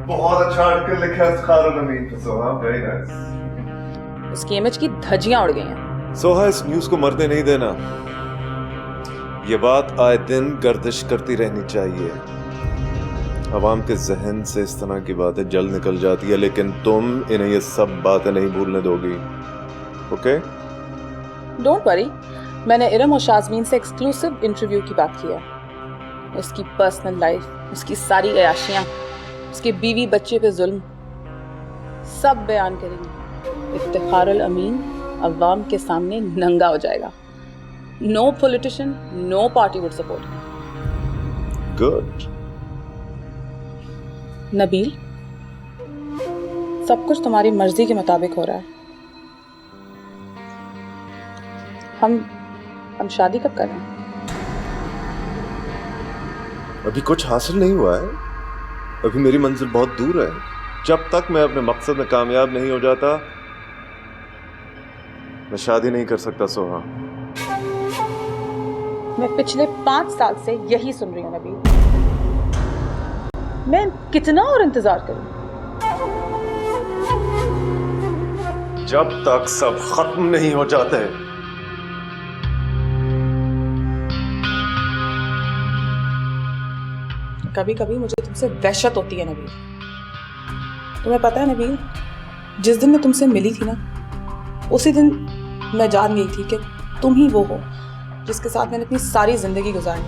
बहुत अच्छा आर्टिकल लिखा है इफ्तिखारुल अमीन पे सोहा, वेरी नाइस। उसकी इमेज की धज्जियां उड़ गई हैं। सोहा, इस न्यूज को मरने नहीं देना। ये बात आए दिन गर्दिश करती रहनी चाहिए। अवाम के जहन से इस तरह की बातें जल्द निकल जाती है, लेकिन तुम इन्हें ये सब बातें नहीं भूलने दोगी, ओके? डोंट वरी, मैंने इरम और शाज़मीन से एक्सक्लूसिव इंटरव्यू की बात की है। उसकी पर्सनल लाइफ, उसकी सारी अयाशियां, उसके बीवी बच्चे पे जुल्म, सब बयान करेंगे। इफ्तिखारुल अमीन अवाम के सामने नंगा हो जाएगा। No politician, no party would support. Good. Nabeel, सब कुछ तुम्हारी मर्जी के मुताबिक हो रहा है। हम शादी कब करें? अभी कुछ हासिल नहीं हुआ है, अभी मेरी मंजिल बहुत दूर है। जब तक मैं अपने मकसद में कामयाब नहीं हो जाता, मैं शादी नहीं कर सकता सोहा। मैं पिछले 5 साल से यही सुन रही हूँ नबील। मैं कितना और इंतजार करूं? जब तक सब खत्म नहीं हो जाते। कभी कभी मुझे तुमसे वहशत होती है नबील। तुम्हें पता है नबील, जिस दिन मैं तुमसे मिली थी ना, उसी दिन मैं जान गई थी कि तुम ही वो हो जिसके साथ मैंने अपनी सारी जिंदगी गुजारी।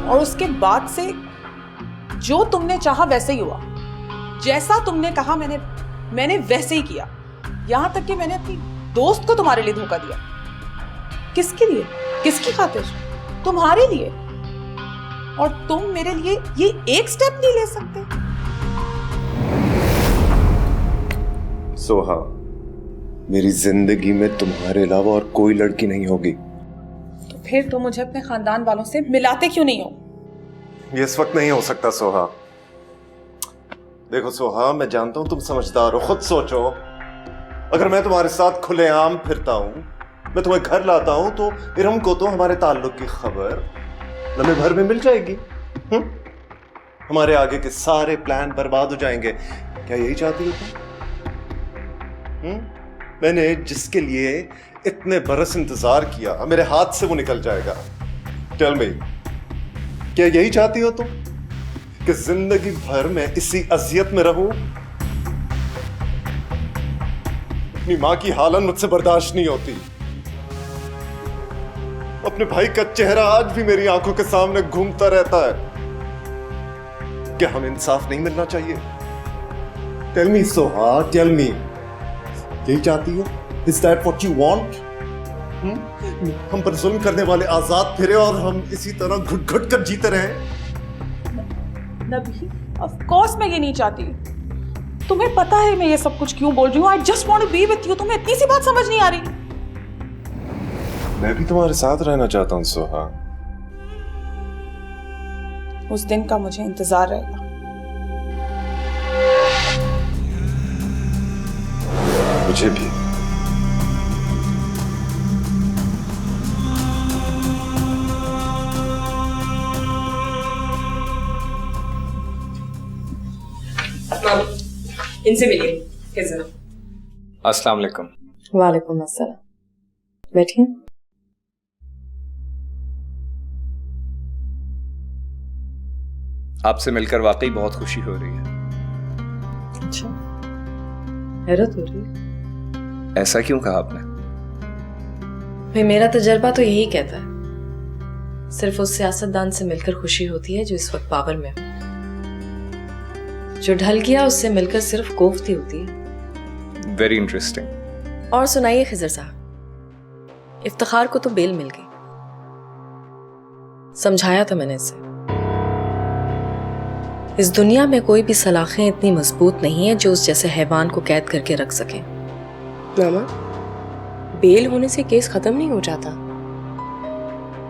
और उसके बाद से जो तुमने चाहा वैसे ही हुआ, जैसा तुमने कहा मैंने वैसे ही किया। यहां तक कि मैंने अपनी दोस्त को तुम्हारे लिए धोखा दिया। किसके लिए? किसकी खातिर? तुम्हारे लिए। और तुम मेरे लिए ये एक स्टेप नहीं ले सकते? सोहा, मेरी जिंदगी में तुम्हारे अलावा और कोई लड़की नहीं होगी। तो फिर तुम मुझे अपने खानदान वालों से मिलाते क्यों नहीं हो? ये इस वक्त नहीं हो सकता सोहा। देखो सोहा, मैं जानता हूं तुम समझदार हो, खुद सोचो। अगर मैं तुम्हारे साथ खुलेआम फिरता हूं, मैं तुम्हें घर लाता हूं, तो इरम को तो हमारे ताल्लुक की खबर लम्हे भर में मिल जाएगी। हमारे आगे के सारे प्लान बर्बाद हो जाएंगे। क्या यही चाहती हो तुम? मैंने जिसके लिए इतने बरस इंतजार किया, मेरे हाथ से वो निकल जाएगा। टेल मी, क्या यही चाहती हो तुम कि जिंदगी भर मैं इसी अजियत में रहूं? अपनी मां की हालत मुझसे बर्दाश्त नहीं होती। अपने भाई का चेहरा आज भी मेरी आंखों के सामने घूमता रहता है। क्या हम इंसाफ नहीं मिलना चाहिए? Tell me Soha, tell me, यही चाहती हो? Is that what you want? हम पर जुल्म करने वाले आजाद फिरे और हम इसी तरह घुट घुट कर जीते रहे। नबी, ऑफ कोर्स मैं ये नहीं चाहती। तुम्हें पता है मैं ये सब कुछ क्यों बोल रही हूँ। I just want to be with you. तुम्हें इतनी सी बात समझ नहीं आ रही? मैं भी तुम्हारे साथ रहना चाहता हूँ सोहा। उस दिन का मुझे इंतजार रहेगा। मुझे भी। इनसे मिलिए। अस्सलाम वालेकुम। वालेकुम अस्सलाम। बैठिए। आपसे मिलकर वाकई बहुत खुशी हो रही है। अच्छा, हैरत हो रही है। ऐसा क्यों कहा आपने? भाई, मेरा तजर्बा तो यही कहता है, सिर्फ उस सियासतदान से मिलकर खुशी होती है जो इस वक्त पावर में हो। जो ढल गया उससे मिलकर सिर्फ कोफ्ती होती है। Very interesting. और सुनाइए खिजर साहब, इफ्तिखार को तो बेल मिल गई। समझाया था मैंने इसे, इस दुनिया में कोई भी सलाखें इतनी मजबूत नहीं है जो उस जैसे हैवान को कैद करके रख सके। मामा, बेल होने से केस खत्म नहीं हो जाता।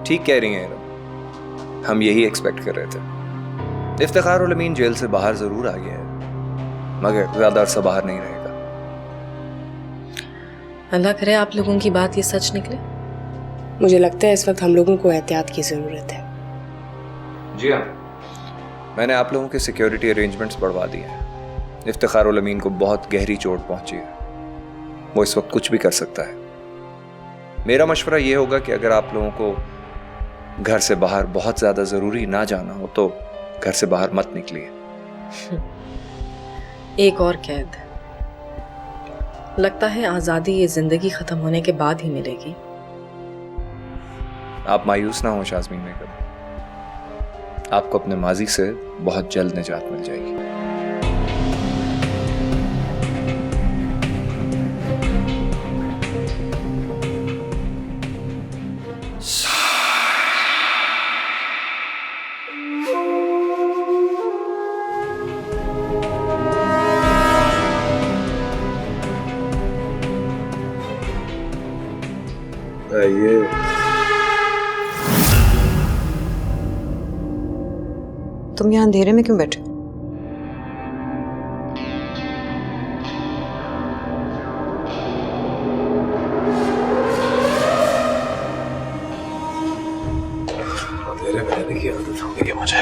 ठीक कह रही हैं, हम यही एक्सपेक्ट कर रहे थे। इफ्तिखारुल अमीन जेल से बाहर जरूर आ गया है, मगर ज्यादा अरसा बाहर नहीं रहेगा। अल्लाह करे आप लोगों की बात ये सच निकले। मुझे लगता है इस वक्त हम लोगों को एहतियात की जरूरत है। जी हाँ, मैंने आप लोगों के सिक्योरिटी अरेंजमेंट्स बढ़वा दिए हैं। इफ्तिखार उल अमीन को बहुत गहरी चोट पहुंची है, वो इस वक्त कुछ भी कर सकता है। मेरा मशवरा ये होगा कि अगर आप लोगों को घर से बाहर बहुत ज्यादा जरूरी ना जाना हो तो घर से बाहर मत निकलिए। एक और कैद। लगता है आजादी ये जिंदगी खत्म होने के बाद ही मिलेगी। आप मायूस ना हो शाज़मीन बेगम, आपको अपने माजी से बहुत जल्द निजात मिल जाएगी। तुम यहाँ अंधेरे में क्यों बैठे? अंधेरे में रहने की आदत हो गई है मुझे।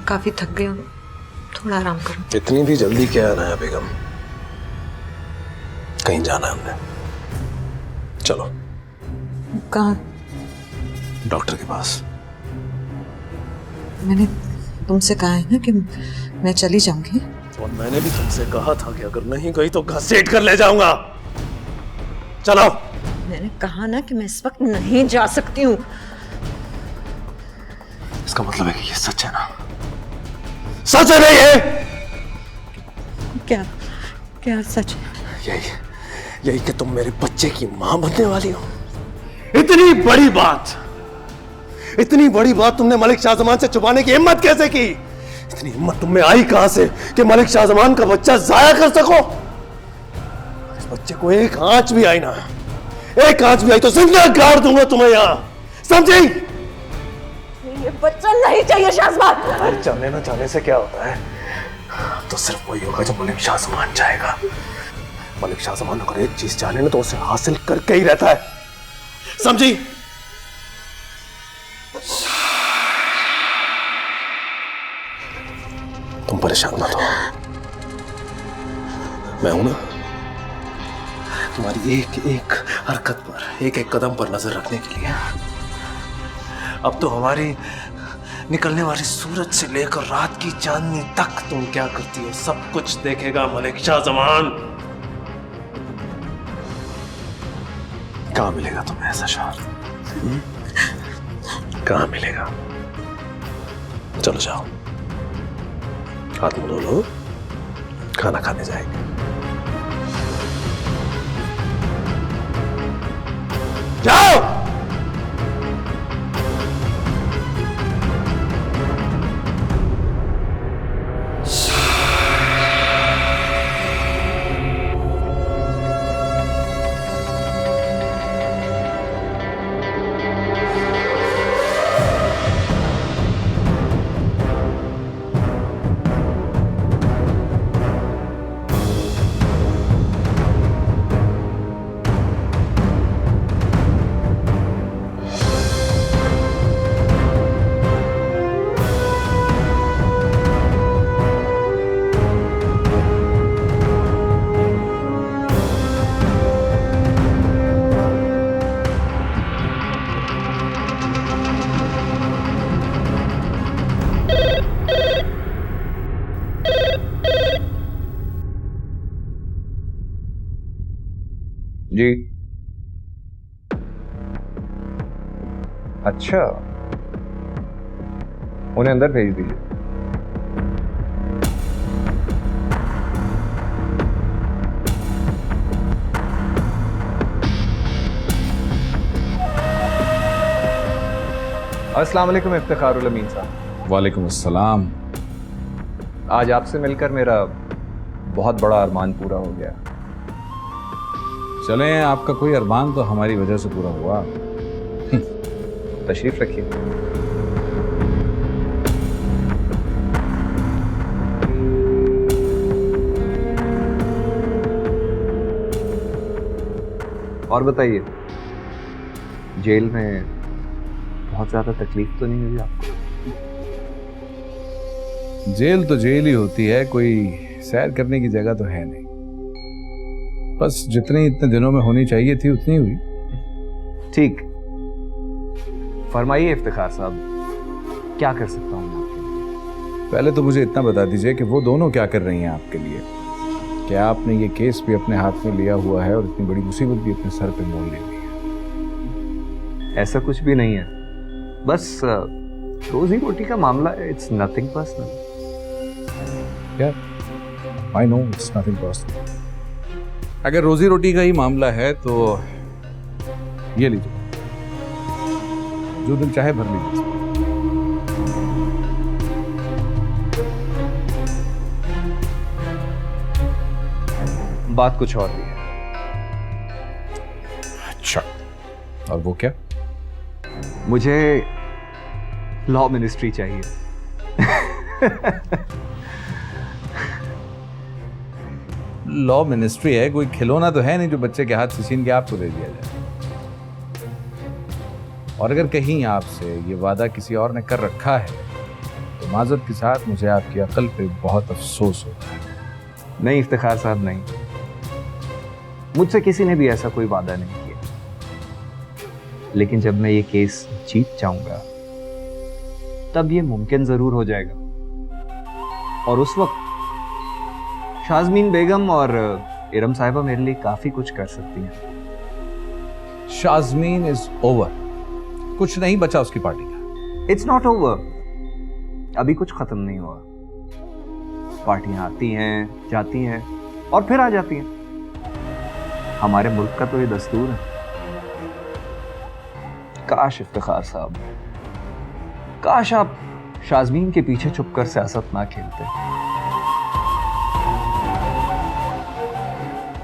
काफी थक गए हो, थोड़ा आराम करो। इतनी भी जल्दी क्या आना है बेगम? कहीं जाना है हमने, चलो। कहाँ? डॉक्टर के पास। मैंने तुमसे कहा है ना कि मैं चली जाऊंगी। और मैंने भी तुमसे कहा था कि अगर नहीं गई तो घसीट कर ले जाऊंगा। चलो। मैंने कहा ना कि मैं इस वक्त नहीं जा सकती हूँ। इसका मतलब है कि ये सच है ना? सच है नहीं है? क्या क्या सच है? यही कि तुम मेरे बच्चे की मां बनने वाली हो। इतनी बड़ी बात तुमने मलिक शाहजमान से छुपाने की हिम्मत कैसे की? इतनी हिम्मत तुम में आई कहां से कि मलिक शाहजमान का बच्चा जाया कर सको? इस बच्चे को एक आंच भी आई तो जिंदा गाड़ दूंगा तुम्हें यहां, समझी? ये बच्चा नहीं चाहिए शाहजमान। अरे चाहने ना चाहने से क्या होता है? तो सिर्फ वही होगा जो मलिक शाहजमान चाहेगा। मलिक शाहजमान अगर एक चीज चाहे ना तो उसे हासिल करके ही रहता है, समझी? तुम परेशान मत हो, मैं हूं ना तुम्हारी एक एक हरकत पर, एक एक कदम पर नजर रखने के लिए। अब तो हमारी निकलने वाली सूरज से लेकर रात की चांदनी तक तुम क्या करती हो सब कुछ देखेगा मलिक शाहजमान। कहां मिलेगा तुम्हें ऐसा शौहर? कहां मिलेगा? चलो जाओ, हाथ मुंह धो लो, खाना खाने जाएंगे। जाओ। जी अच्छा, उन्हें अंदर भेज दीजिए। अस्सलाम वालेकुम इफ्तिखारुल अमीन साहब। वालेकुम अस्सलाम। आज आपसे मिलकर मेरा बहुत बड़ा अरमान पूरा हो गया। चलें, आपका कोई अरमान तो हमारी वजह से पूरा हुआ। तशरीफ रखिए। और बताइए, जेल में बहुत ज्यादा तकलीफ तो नहीं हुई आपको? जेल तो जेल ही होती है, कोई सैर करने की जगह तो है नहीं। बस जितनी इतने दिनों में होनी चाहिए थी उतनी हुई। ठीक, फरमाइए इफ्तिखार साहब, क्या कर सकता हूँ मैं आपके लिए? पहले तो मुझे इतना बता दीजिए कि वो दोनों क्या कर रही हैं आपके लिए। क्या आपने ये केस भी अपने हाथ में लिया हुआ है और इतनी बड़ी मुसीबत भी अपने सर पे मोल ले ली है? ऐसा कुछ भी नहीं है, बस रोजी रोटी का मामला है। It's nothing personal. I know it's nothing personal. अगर रोजी रोटी का ही मामला है तो ये लीजिए, जो दिल चाहे भर लीजिए। बात कुछ और भी है। अच्छा, और वो क्या? मुझे लॉ मिनिस्ट्री चाहिए। लॉ मिनिस्ट्री है, कोई खिलौना तो है नहीं जो बच्चे के हाथ से छीन के आपको दे दिया जाए। और अगर कहीं आपसे ये वादा किसी और ने कर रखा है तो माजरत के साथ मुझे आपकी अक्ल पे बहुत अफसोस होता है। नहीं इफ्तिखार साहब, नहीं, मुझसे किसी ने भी ऐसा कोई वादा नहीं किया। लेकिन जब मैं ये केस जीत जाऊंगा तब ये मुमकिन जरूर हो जाएगा, और उस वक्त शाज़मीन बेगम और इरम साहिबा मेरे लिए काफी कुछ कर सकती हैं। शाज़मीन इज ओवर, कुछ नहीं बचा उसकी पार्टी का। इट्स नॉट ओवर, अभी कुछ खत्म नहीं हुआ। पार्टियां आती हैं, जाती हैं और फिर आ जाती हैं। हमारे मुल्क का तो ये दस्तूर है। काश इफ्तिखार साहब, काश आप शाज़मीन के पीछे छुपकर सियासत ना खेलते।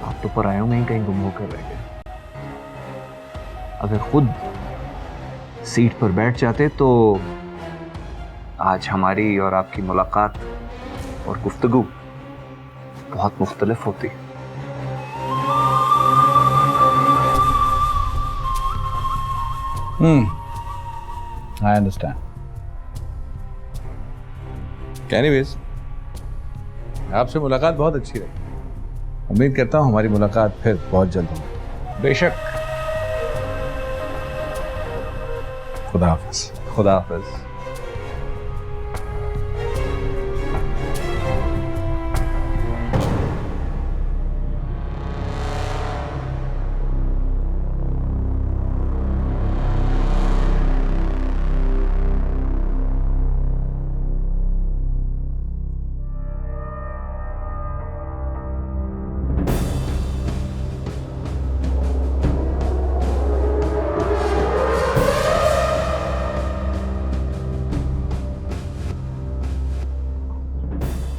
आप तो परायों में ही कहीं गुम होकर रह गए। अगर खुद सीट पर बैठ जाते तो आज हमारी और आपकी मुलाकात और गुफ्तगू बहुत मुख्तलिफ होती। I understand. एनीवेज, आपसे मुलाकात बहुत अच्छी रही। उम्मीद करता हूँ हमारी मुलाकात फिर बहुत जल्द होगी। बेशक। खुदा हाफिज। खुदा हाफिज।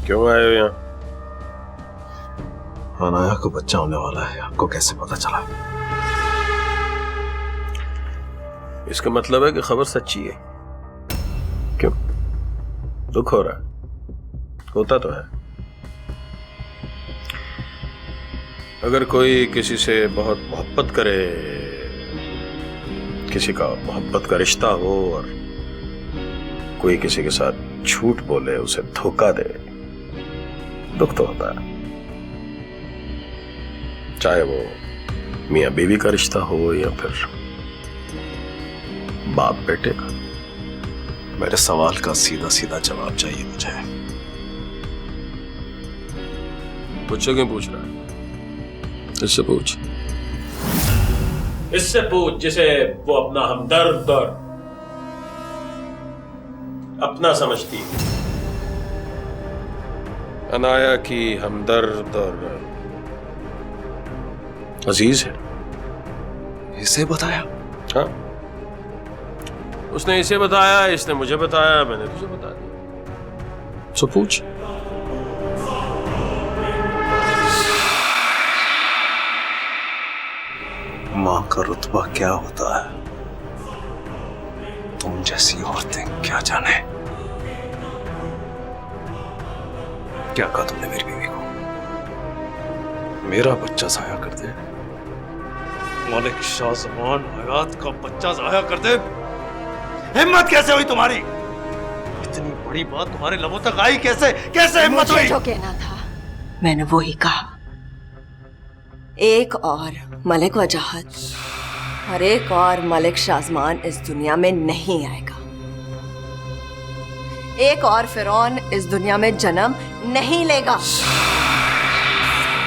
क्यों आए हो यहाँ? अनाया को बच्चा होने वाला है, आपको कैसे पता चला? इसका मतलब है कि खबर सच्ची है। क्यों दुख हो रहा है? होता तो है। अगर कोई किसी से बहुत मोहब्बत करे, किसी का मोहब्बत का रिश्ता हो और कोई किसी के साथ झूठ बोले, उसे धोखा दे, दुख तो होता है। चाहे वो मियां बीवी का रिश्ता हो या फिर बाप बेटे का। मेरे सवाल का सीधा सीधा जवाब चाहिए मुझे। मुझसे क्यों पूछ रहा है? इससे पूछ। इससे पूछ जिसे वो अपना हमदर्द और अपना समझती है। अनाया की हमदर्द और अजीज है। इसे बताया? हाँ, उसने इसे बताया, इसने मुझे बताया, मैंने तुझे बता दिया। सो पूछ। मां का रुतबा क्या होता है तुम जैसी औरतें क्या जाने। क्या कहा तुमने मेरी बीवी को? मेरा बच्चा जाया कर दे? मलिक शाहजमान हयात का बच्चा जाया कर दे? हिम्मत कैसे हुई तुम्हारी? इतनी बड़ी बात तुम्हारे लबों तक आई कैसे? कैसे हिम्मत हुई? जो कहना था मैंने वो ही कहा। एक और मलिक वजाहत और एक और मलिक शाजमान इस दुनिया में नहीं आएगा। एक और फिरौन इस दुनिया में जन्म नहीं लेगा।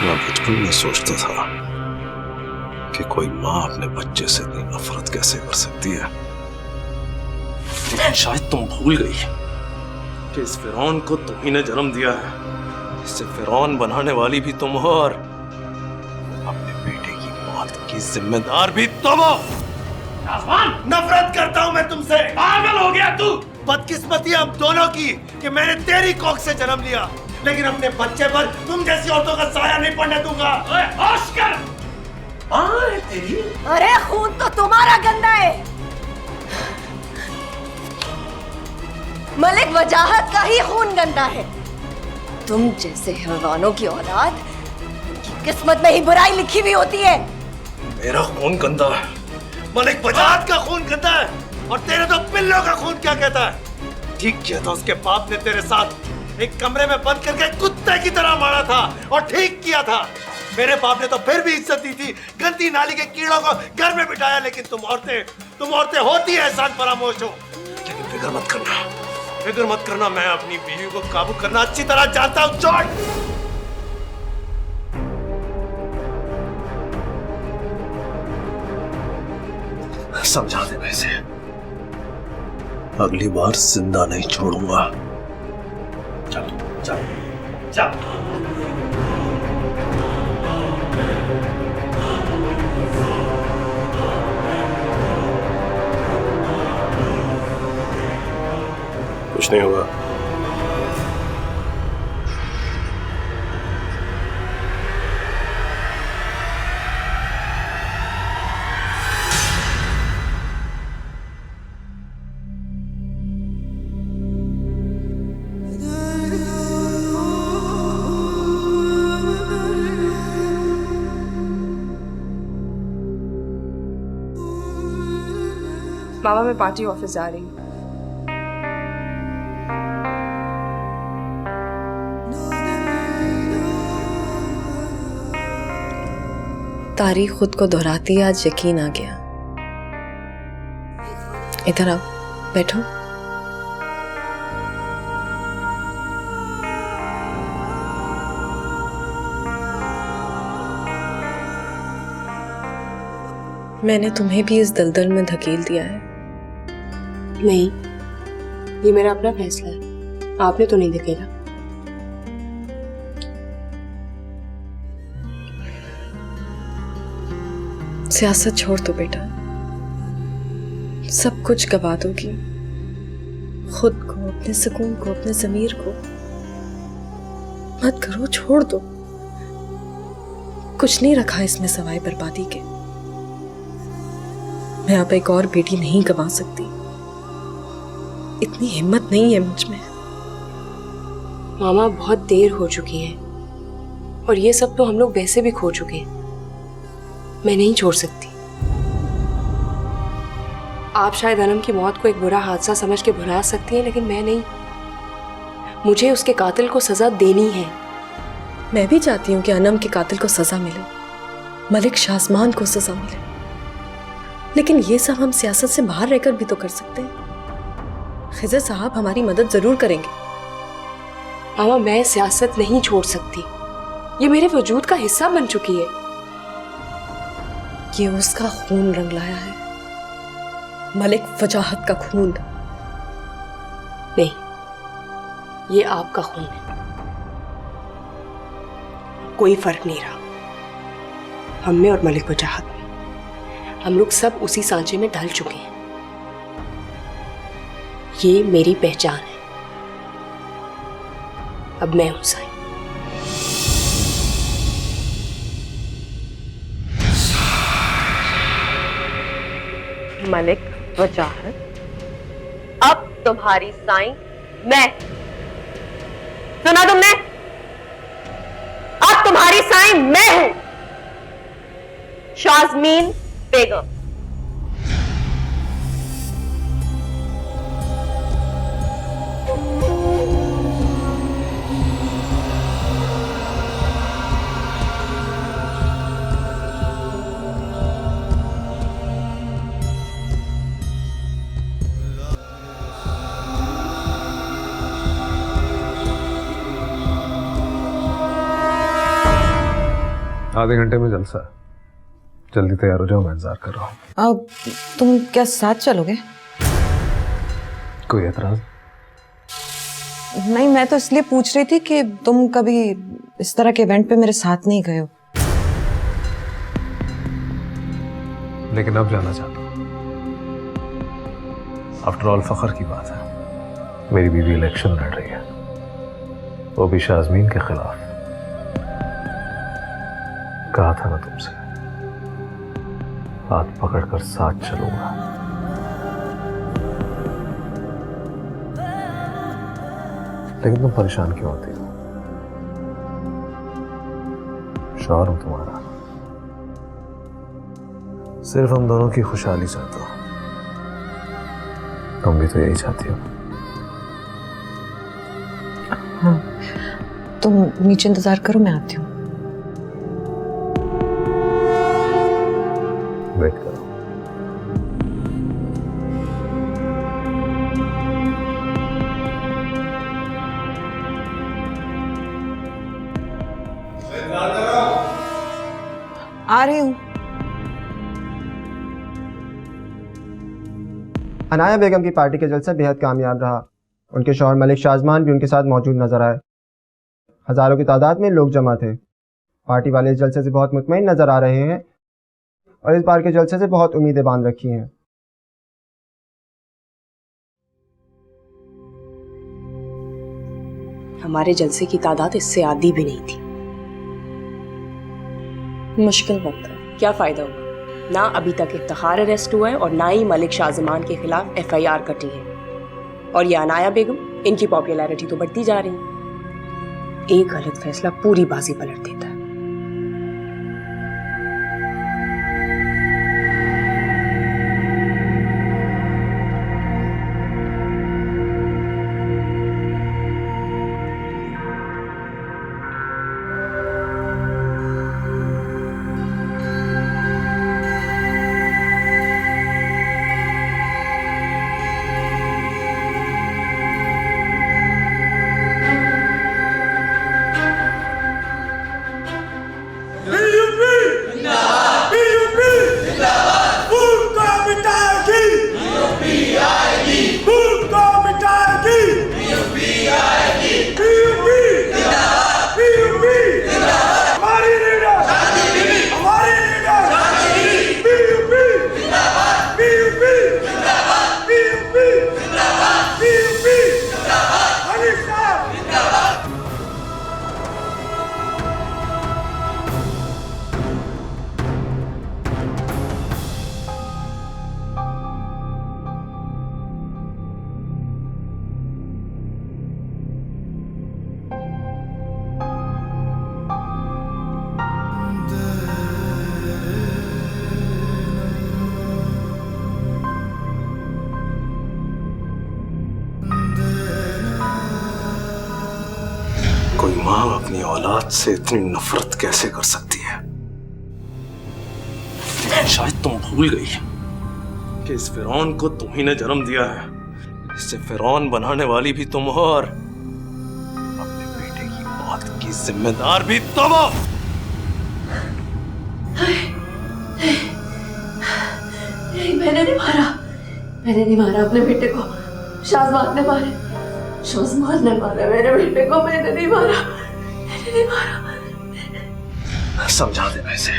मैं बचपन में सोचता था कि कोई माँ अपने बच्चे से इतनी नफरत कैसे कर सकती है, लेकिन शायद तुम भूल गई कि इस फिरौन को तुम ही ने जन्म दिया है। इससे फिरौन बनाने वाली भी तुम हो और अपने बेटे की मौत की जिम्मेदार भी तुम हो। नफरत करता हूं मैं तुमसे। पागल हो गया तू? बदकिस्मती हम दोनों की कि मैंने तेरी कोख से जन्म लिया, लेकिन अपने बच्चे पर तुम जैसी औरतों का साया नहीं पड़ने दूंगा। होश कर। तेरी अरे खून तो तुम्हारा गंदा है। मलिक वजाहत का ही खून गंदा है। तुम जैसे हैवानों की औलाद की किस्मत में ही बुराई लिखी हुई होती है। मेरा खून गंदा है, मलिक वजाहत का खून गंदा है, और तेरे तो पिल्लों का खून क्या कहता है? ठीक किया था उसके बाप ने तेरे साथ एक कमरे में बंद करके कुत्ते की तरह मारा था, और ठीक किया था। मेरे बाप ने तो फिर भी इज्जत दी थी, गंदी नाली के कीड़ों को घर में बिठाया, लेकिन तुम औरतें होती है एहसान फरामोश हो। लेकिन फिक्र मत करना, मैं अपनी बीवी को काबू करना अच्छी तरह जानता हूं। छोड़। समझा दे वैसे, अगली बार जिंदा नहीं छोड़ूंगा। चल चल चल। कुछ नहीं होगा। मामा मैं पार्टी ऑफिस जा रही हूँ। तारीख खुद को दोहराती है, आज यकीन आ गया। इधर आओ, बैठो। मैंने तुम्हें भी इस दलदल में धकेल दिया है। नहीं, ये मेरा अपना फैसला है, आपने तो नहीं धकेला। सियासत छोड़ दो बेटा, सब कुछ गवा दोगी। खुद को, अपने सुकून को, अपने ज़मीर को। मत करो, छोड़ दो। कुछ नहीं रखा इसमें सवाए बर्बादी के। मैं अब एक और बेटी नहीं गवा सकती, इतनी हिम्मत नहीं है मुझ में। मामा बहुत देर हो चुकी है, और ये सब तो हम लोग वैसे भी खो चुके हैं। मैं नहीं छोड़ सकती। आप शायद अनम की मौत को एक बुरा हादसा समझ के भुला सकती हैं, लेकिन मैं नहीं। मुझे उसके कातिल को सजा देनी है। मैं भी चाहती हूँ कि अनम के कातिल को सजा मिले, मलिक शाजमान को सजा मिले, लेकिन ये सब हम सियासत से बाहर रहकर भी तो कर सकते हैं। खिजर साहब हमारी मदद जरूर करेंगे। मामा मैं सियासत नहीं छोड़ सकती, ये मेरे वजूद का हिस्सा बन चुकी है। ये उसका खून रंग लाया है, मलिक वजाहत का खून। नहीं, ये आपका खून है। कोई फर्क नहीं रहा हम में और मलिक वजाहत में। हम लोग सब उसी सांचे में ढल चुके हैं। ये मेरी पहचान है। अब मैं हूं साईं। मलिक वजाहत, अब तुम्हारी साईं मैं। सुना तुमने? अब तुम्हारी साईं मैं हूं, शाज़मीन बेगम। आधे घंटे में जलसा है, जल्दी तैयार हो जाओ, मैं इंतजार कर रहा हूँ। अब तुम क्या साथ चलोगे? कोई एतराज? नहीं, मैं तो इसलिए पूछ रही थी कि तुम कभी इस तरह के इवेंट पे मेरे साथ नहीं गए हो। लेकिन अब जाना चाहता हूँ। आफ्टर ऑल फख्र की बात है, मेरी बीवी इलेक्शन लड़ रही है, वो भी शाज़मीन के खिलाफ। कहा था ना तुमसे, हाथ पकड़कर साथ चलूंगा। लेकिन तुम परेशान क्यों होती हो? शौहर हूं तुम्हारा, सिर्फ हम दोनों की खुशहाली चाहता हूं। तुम भी तो यही चाहती हो। हाँ, तुम नीचे इंतजार करो, मैं आती हूँ। वेट करो। आ रही हूँ। अनाया बेगम की पार्टी का जलसा बेहद कामयाब रहा। उनके शौहर मलिक शाज़मान भी उनके साथ मौजूद नजर आए। हजारों की तादाद में लोग जमा थे। पार्टी वाले इस जलसे से बहुत मुतमईन नजर आ रहे हैं और इस बार के जलसे से बहुत उम्मीदें बांध रखी हैं। हमारे जलसे की तादाद इससे आधी भी नहीं थी। मुश्किल वक्त है, क्या फायदा हुआ? ना अभी तक इफ्तिखार अरेस्ट हुआ है और ना ही मलिक शाज़मान के खिलाफ FIR कटी है। और ये अनाया बेगम, इनकी पॉपुलैरिटी तो बढ़ती जा रही है। एक गलत फैसला पूरी बाजी पलट देता है। कोई माँ अपनी औलाद से इतनी नफरत कैसे कर सकती है? शायद तुम भूल गई कि इस फिरौन को तुम ही ने जन्म दिया है। इसे फिरौन बनाने वाली भी तुम हो और अपने बेटे की मौत की जिम्मेदार भी तुम हो। नहीं, मैंने नहीं मारा अपने बेटे को। शाज़मान ने मारे, शाज़मान ने मारा मेरे बेटे को। मैंने नहीं मारा। समझा देना इसे,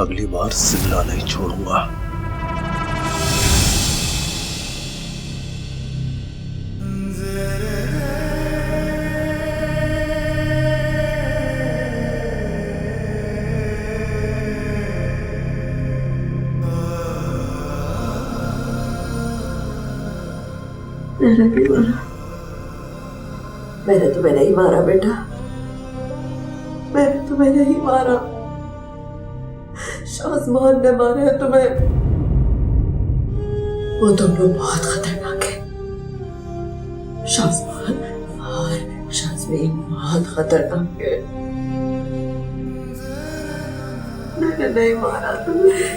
अगली बार जिंदा नहीं छोड़ूंगा। मैंने तुम्हें नहीं मारा बेटा, मैंने तुम्हें नहीं मारा। शाज़मान ने मारा है तुम्हें। वो तुम लोग बहुत खतरनाक है। शाज़मान और शाज़मीन बहुत खतरनाक है। मैंने नहीं मारा तुम्हें।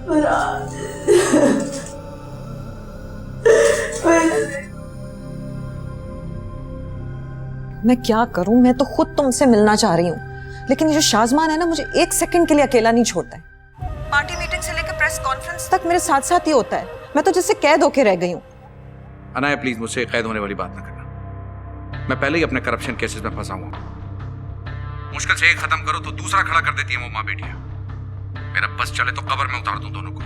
मेरा बेटा मैं क्या करूं? मैं तो खुद तुमसे मिलना चाह रही हूँ, लेकिन ये जो शाज़मान है ना, मुझे 1 सेकंड के लिए अकेला नहीं छोड़ता है। पार्टी मीटिंग से लेकर प्रेस कॉन्फ्रेंस तक मेरे साथ साथ ही होता है। मैं तो जैसे कैद होके रह गई हूँ। अनाया प्लीज मुझसे कैद होने वाली बात ना करना। मैं पहले ही अपने करप्शन केसेस में फंसा हुआ। मुश्किल से एक खत्म करो तो दूसरा खड़ा कर देती है वो माँ बेटियां। मेरा बस चले तो कब्र में उतार दूं दोनों को।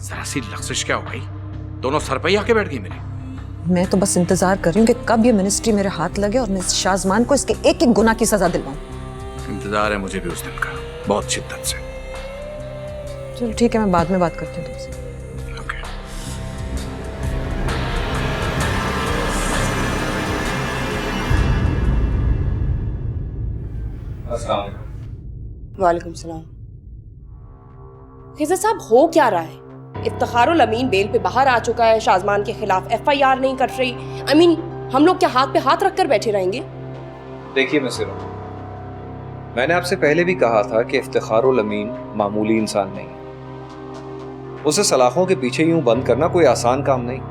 जरा सी लफ्ज़िश क्या हो गई, दोनों सर पे ही आके बैठ गई मेरे। मैं तो बस इंतजार कर रही हूँ कि कब ये मिनिस्ट्री मेरे हाथ लगे और मैं इस शाज़मान को इसके एक एक गुनाह की सजा दिलवाऊं। इंतजार है मुझे भी उस दिन का, बहुत शिद्दत से। चलो ठीक है, मैं बाद में बात करती हूँ तुमसे। वालेकुम सलाम। खिज़र साहब, हो क्या रहा है? इफ्तिखारुल अमीन बेल पे बाहर आ चुका है, शाज़मान के खिलाफ FIR नहीं कर रही। हम लोग क्या हाथ पे हाथ रखकर बैठे रहेंगे? देखिए मिसिरा, मैंने आपसे पहले भी कहा था कि इफ्तिखारुल अमीन मामूली इंसान नहीं है। उसे सलाखों के पीछे यूं बंद करना कोई आसान काम नहीं।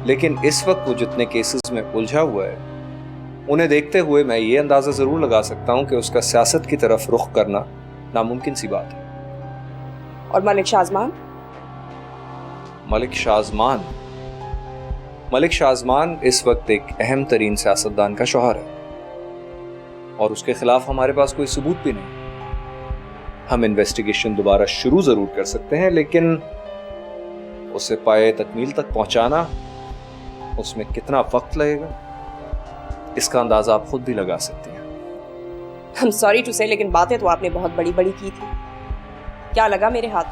लेकिन इस वक्त वो जितने केसेस में उलझा हुआ है, उन्हें देखते हुए मैं ये अंदाजा जरूर लगा सकता हूं कि उसका सियासत की तरफ रुख करना नामुमकिन सी बात है। और मलिक शाज़मान? मलिक शाज़मान इस वक्त एक अहम तरीन सियासतदान का शौहर है और उसके खिलाफ हमारे पास कोई सबूत भी नहीं। हम इन्वेस्टिगेशन दोबारा शुरू जरूर कर सकते हैं, लेकिन उसे पाए तकमील तक पहुंचाना, उसमें कितना वक्त लगेगा, इसका अंदाजा आप खुद भी लगा सकते हैं। I'm sorry to say, लेकिन बातें तो आपने बहुत बड़ी बड़ी की थी। क्या लगा मेरे हाथ?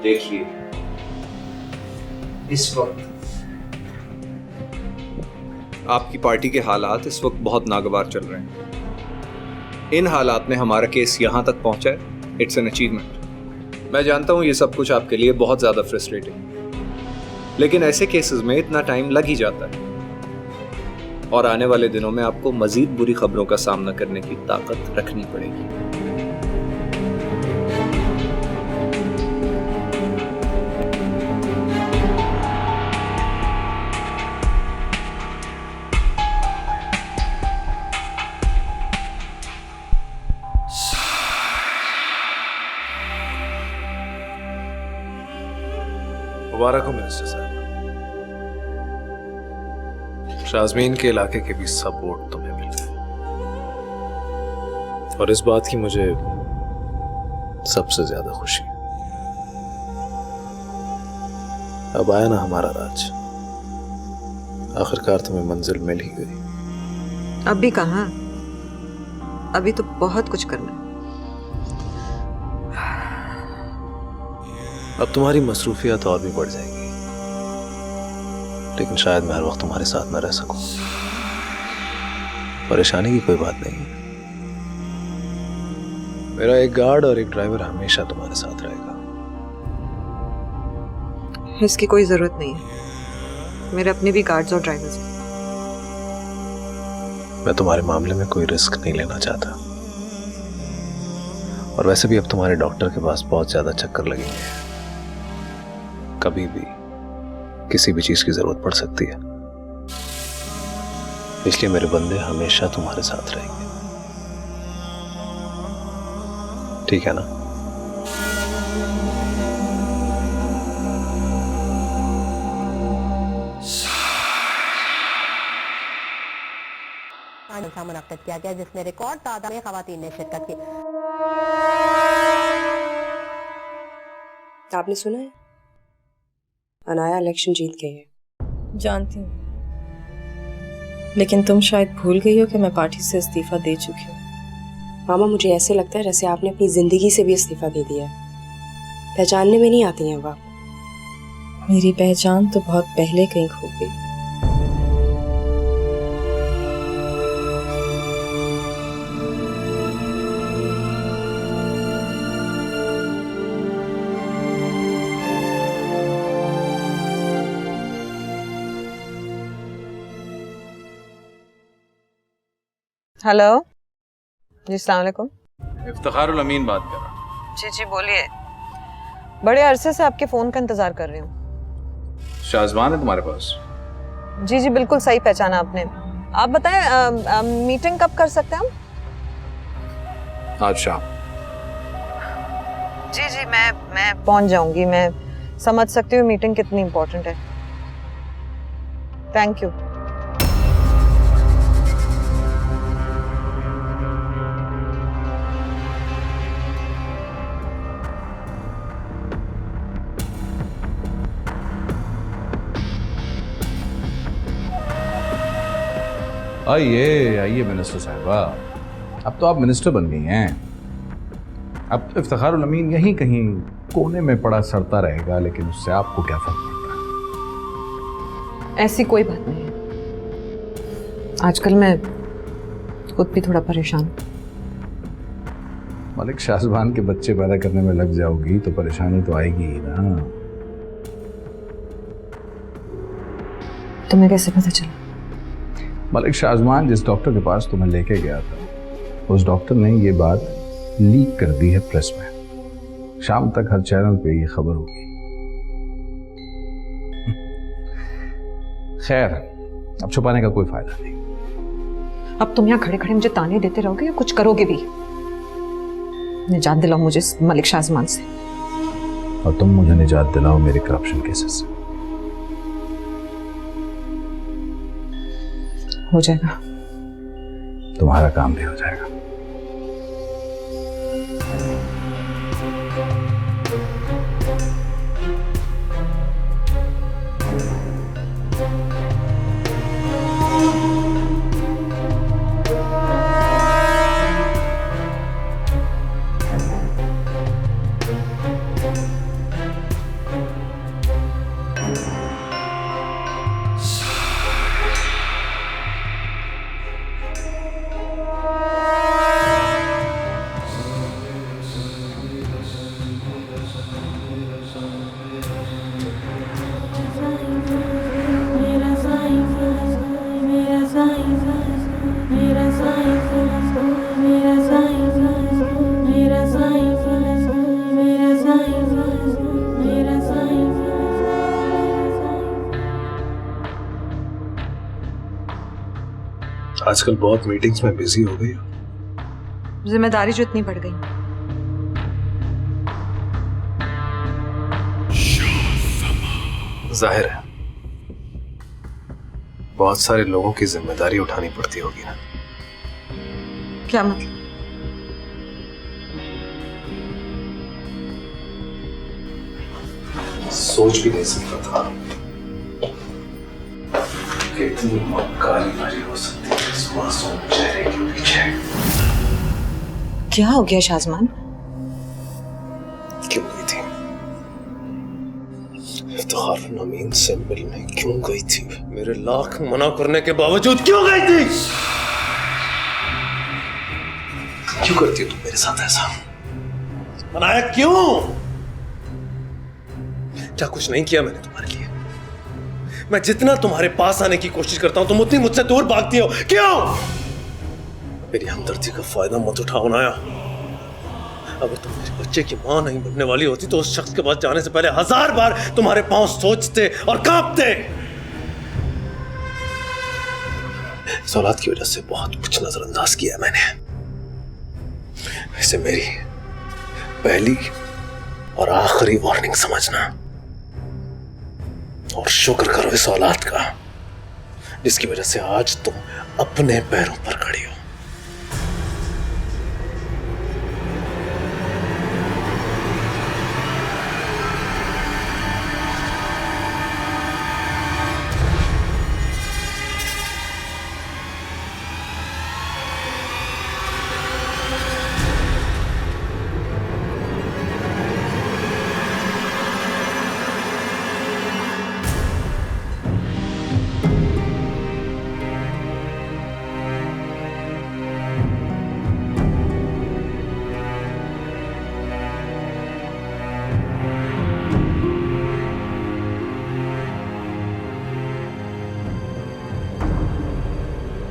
देखिए, इस वक्त आपकी पार्टी के हालात इस वक्त बहुत नागवार चल रहे हैं। इन हालात में हमारा केस यहां तक पहुंचा है, इट्स एन अचीवमेंट। मैं जानता हूं ये सब कुछ आपके लिए बहुत ज्यादा फ्रस्ट्रेटिंग है, लेकिन ऐसे केसेस में इतना टाइम लग ही जाता है और आने वाले दिनों में आपको मजीद बुरी खबरों का सामना करने की ताकत रखनी पड़ेगी। मुबारक हो मिनिस्टर साहब। शाज़मीन के इलाके के भी सब वोट तुम्हें मिल गए और इस बात की मुझे सबसे ज्यादा खुशी। अब आया ना हमारा राज, आखिरकार तुम्हें मंजिल मिल ही गई। अब भी कहाँ, अभी तो बहुत कुछ करना है। अब तुम्हारी मसरूफियत और भी बढ़ जाएगी, लेकिन शायद मैं हर वक्त तुम्हारे साथ न रह सकूं। परेशानी की कोई बात नहीं है, मेरा एक गार्ड और एक ड्राइवर हमेशा तुम्हारे साथ रहेगा। इसकी कोई जरूरत नहीं है, मेरे अपने भी गार्ड्स और ड्राइवर्स हैं। मैं तुम्हारे मामले में कोई रिस्क नहीं लेना चाहता, और वैसे भी अब तुम्हारे डॉक्टर के पास बहुत ज्यादा चक्कर लगेंगे, कभी भी किसी भी चीज की जरूरत पड़ सकती है। इसलिए मेरे बंदे हमेशा तुम्हारे साथ रहेंगे, ठीक है ना? मुनक्किद किया गया जिसमें रिकॉर्ड तादाद में खवातीन ने शिरकत की। आपने सुना है, अनाया इलेक्शन जीत गई है। जानती हूँ, लेकिन तुम शायद भूल गई हो कि मैं पार्टी से इस्तीफा दे चुकी हूँ। मामा, मुझे ऐसे लगता है जैसे आपने अपनी जिंदगी से भी इस्तीफा दे दिया है। पहचानने में नहीं आती हैं आप। मेरी पहचान तो बहुत पहले कहीं खो गई। हेलो जी, अस्सलाम वालेकुम। इफ्तिखारुल अमीन बात कर रहा हूँ। जी बोलिए। बड़े अरसे से आपके फोन का इंतजार कर रही हूँ। शाहजमान है तुम्हारे पास? जी जी बिल्कुल सही पहचाना आपने। आप बताएं मीटिंग कब कर सकते हैं हम? आज शाम। जी जी मैं पहुंच जाऊंगी। मैं समझ सकती हूँ मीटिंग कितनी इम्पोर्टेंट है। Thank you. आइए मिनिस्टर साहिबा, अब तो आप मिनिस्टर बन गई हैं। अब तो इफ्तिखारुल अमीन यहीं कहीं कोने में पड़ा सड़ता रहेगा, लेकिन उससे आपको क्या फर्क पड़ता है? ऐसी कोई बात नहीं है। आजकल मैं खुद भी थोड़ा परेशान हूं। मलिक शाहजहान के बच्चे पैदा करने में लग जाओगी तो परेशानी तो आएगी ही ना। तुम्हें कैसे पता चला? मलिक शाहजहान जिस डॉक्टर के पास तुम्हें लेके गया था, उस डॉक्टर ने ये बात लीक कर दी है प्रेस में। शाम तक हर चैनल पे ये खबर होगी। खैर, अब छुपाने का कोई फायदा नहीं। अब तुम यहाँ खड़े खड़े मुझे ताने देते रहोगे या कुछ करोगे भी? निजात दिलाओ मुझे मलिक शाहजहान से। और तुम मुझे निजात दिलाओ मेरे करप्शन केसेस से। हो जाएगा। तुम्हारा काम भी हो जाएगा। आजकल बहुत मीटिंग्स में बिजी हो गई हो। जिम्मेदारी जो इतनी बढ़ गई। जाहिर है बहुत सारे लोगों की जिम्मेदारी उठानी पड़ती होगी ना। क्या मतलब? सोच भी नहीं सकता था कि इतनी मक्कारी भरी हो सकती है इस मासूम चेहरे के पीछे। क्या हो गया शाहजहान? क्यों गई थी? इफ्तिखारुल अमीन से मिलने क्यों गई थी? मेरे लाख मना करने के बावजूद क्यों गई थी? क्यों करती हो तुम मेरे साथ ऐसा? मनाया क्यों? क्या कुछ नहीं किया मैंने तुम्हारे लिए? मैं जितना तुम्हारे पास आने की कोशिश करता हूं तुम उतनी मुझसे दूर भागती हो। क्यों? मेरी हमदर्दी का फायदा मत उठाओ नाया। अगर तुम मेरे बच्चे की मां नहीं बनने वाली होती तो उस शख्स के पास जाने से पहले 1000 बार तुम्हारे पांव सोचते और कांपते। इस औलाद की वजह से बहुत कुछ नजरअंदाज किया मैंने। इसे मेरी पहली और आखिरी वार्निंग समझना और शुक्र करो इस औलाद का जिसकी वजह से आज तुम अपने पैरों पर खड़ी हो।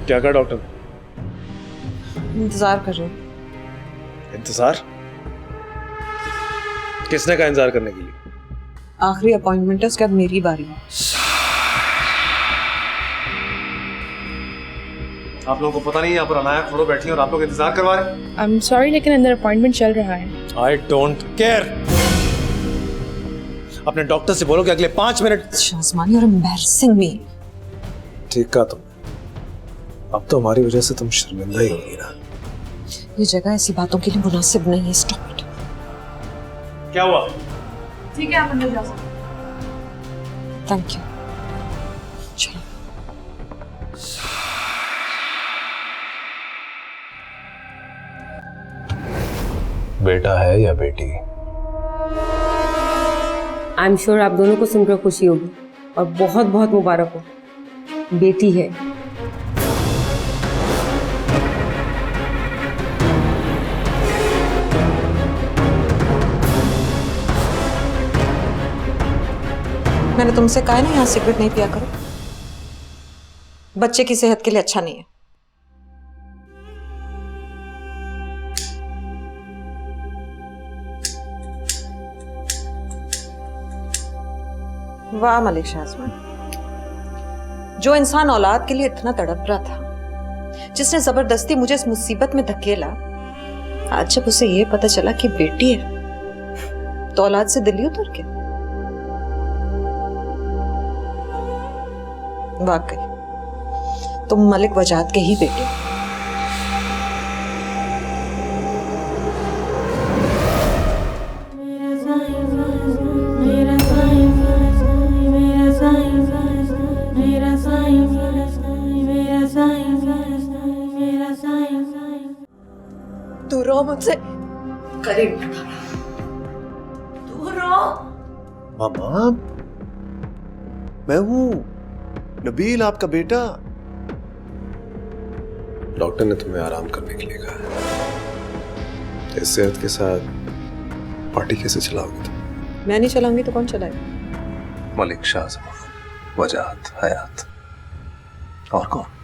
क्या कहा डॉक्टर? इंतजार कर रहे हो। इंतजार? किसने कहा इंतजार करने के लिए? आखिरी अपॉइंटमेंट है, उसके बाद मेरी बारी है। आप लोगों को पता नहीं यहाँ पर अनाया खड़ो बैठी है और आप लोग इंतजार करवा रहे हैं? आई एम सॉरी लेकिन अंदर अपॉइंटमेंट चल रहा है। I don't care. अपने डॉक्टर से बोलो कि अगले 5 मिनट। शाज़मान, you're embarrassing me। ठीक कहा तुम। अब तो हमारी वजह से तुम शर्मिंदा ही होगी ना। ये जगह ऐसी बातों के लिए मुनासिब नहीं है। Stop it. क्या हुआ? ठीक है, आप अंदर जा सकते हैं। Thank you. चलो। बेटा है या बेटी? आई एम श्योर आप दोनों को सुनकर खुशी होगी और बहुत बहुत मुबारक हो। बेटी है। मैंने तुमसे कहा ना यहाँ सिगरेट नहीं पिया करो। बच्चे की सेहत के लिए अच्छा नहीं है। वाह मलिक शाज़मान, जो इंसान औलाद के लिए इतना तड़प रहा था, जिसने जबरदस्ती मुझे इस मुसीबत में धकेला, आज जब उसे ये पता चला कि बेटी है तो औलाद से दिल ही उतर गया। वाकई तुम मलिक वजाहत के ही बेटे हो। तू रो मुझसे करीब तू रो। मामा, मैं हूँ नबील, आपका बेटा। डॉक्टर ने तुम्हें आराम करने के लिए कहा है। इस सेहत के साथ पार्टी कैसे चलाओगे तुम? मैं नहीं चलाऊंगी तो कौन चलाएगा? मलिक शाज़मान, वजाहत, हयात और कौन?